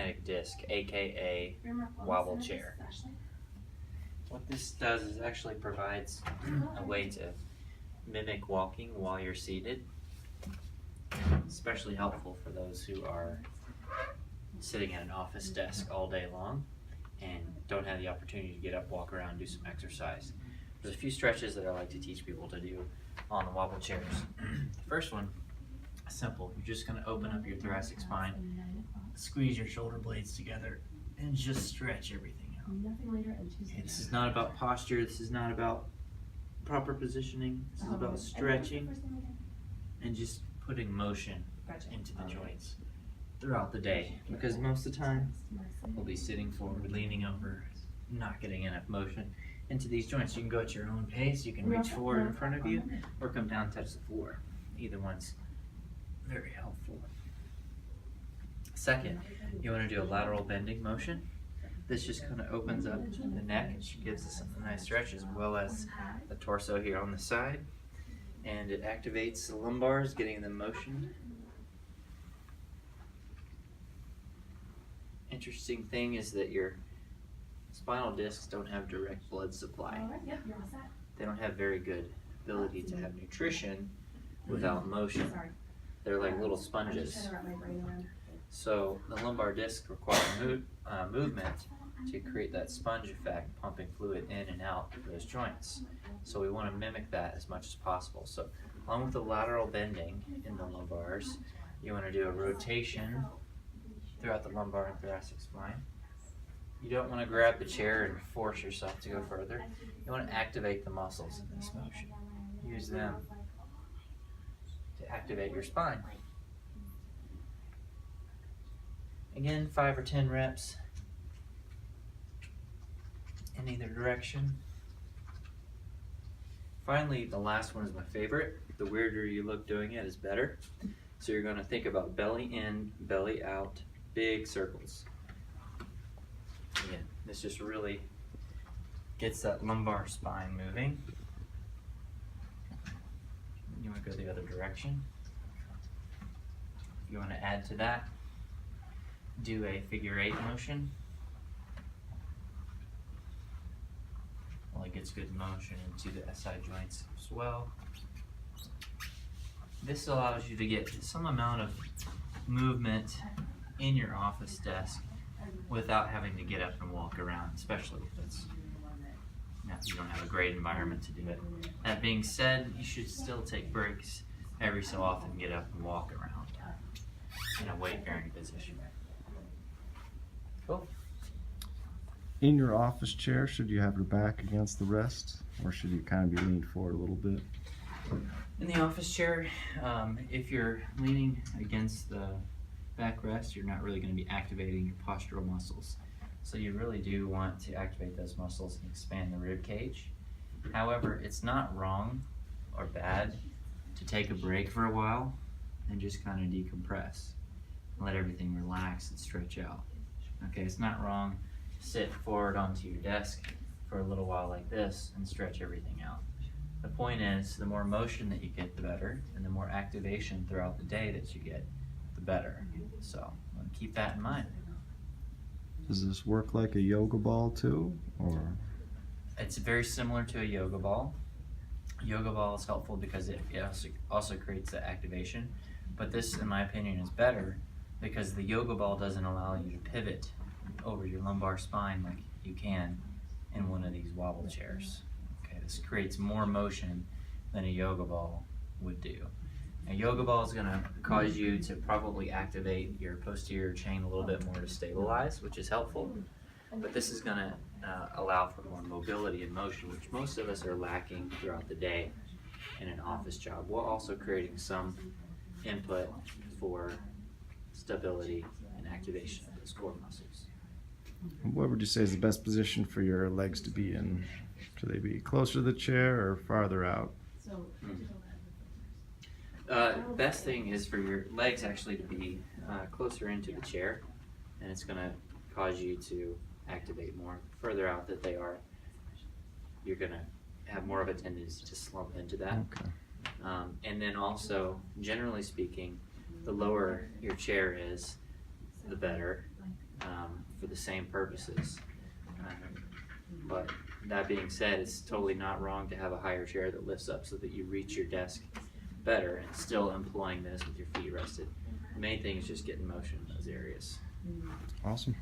magnetic disc, aka Wobble Chair. What this does is actually provides a way to mimic walking while you're seated. Especially helpful for those who are sitting at an office desk all day long and don't have the opportunity to get up, walk around, do some exercise. There's a few stretches that I like to teach people to do on the wobble chairs. The first one is simple. You're just going to open up your thoracic spine, squeeze your shoulder blades together, and just stretch everything out. Okay, this is not about posture. This is not about proper positioning. This is about stretching and just putting motion into the joints throughout the day, because most of the time we'll be sitting forward, leaning over, not getting enough motion into these joints. You can go at your own pace. You can reach forward in front of you or come down, touch the floor. Either one's very helpful. Second, you want to do a lateral bending motion. This just kind of opens up the neck and gives us a nice stretch, as well as the torso here on the side. And it activates the lumbars, getting them motion. Interesting thing is that your spinal discs don't have direct blood supply. They don't have very good ability to have nutrition without motion. They're like little sponges. So the lumbar discs require movement to create that sponge effect, pumping fluid in and out of those joints. So we want to mimic that as much as possible. So along with the lateral bending in the lumbars, you want to do a rotation throughout the lumbar and thoracic spine. You don't want to grab the chair and force yourself to go further. You want to activate the muscles in this motion. Use them to activate your spine. Again, 5 or 10 reps in either direction. Finally, the last one is my favorite. The weirder you look doing it is better. So you're going to think about belly in, belly out, big circles. Again, this just really gets that lumbar spine moving. You want to go the other direction. If you want to add to that, do a figure 8 motion. Well, it gets good motion into the SI joints as well. This allows you to get some amount of movement in your office desk without having to get up and walk around, especially if you don't have a great environment to do it. That being said, you should still take breaks every so often, get up and walk around in a weight-bearing position. Cool. In your office chair, should you have your back against the rest, or should you kind of be leaned forward a little bit? In the office chair, if you're leaning against the backrest, you're not really going to be activating your postural muscles. So you really do want to activate those muscles and expand the rib cage. However, it's not wrong or bad to take a break for a while and just kind of decompress and let everything relax and stretch out. Okay, it's not wrong to sit forward onto your desk for a little while like this and stretch everything out. The point is, the more motion that you get, the better, and the more activation throughout the day that you get, the better. So keep that in mind. Does this work like a yoga ball too, or? It's very similar to a yoga ball. Yoga ball is helpful because it also creates the activation, but this, in my opinion, is better because the yoga ball doesn't allow you to pivot over your lumbar spine like you can in one of these wobble chairs. Okay, this creates more motion than a yoga ball would do. A yoga ball is going to cause you to probably activate your posterior chain a little bit more to stabilize, which is helpful. But this is going to allow for more mobility and motion, which most of us are lacking throughout the day in an office job, while also creating some input for stability and activation of those core muscles. What would you say is the best position for your legs to be in? Should they be closer to the chair or farther out? Best thing is for your legs actually to be closer into the chair, and it's going to cause you to activate more. Further out that they are, you're going to have more of a tendency to slump into that. Okay. And then also, generally speaking, the lower your chair is, the better. for the same purposes. But that being said, it's totally not wrong to have a higher chair that lifts up so that you reach your desk better and still employing this with your feet rested. The main thing is just getting motion in those areas. Awesome.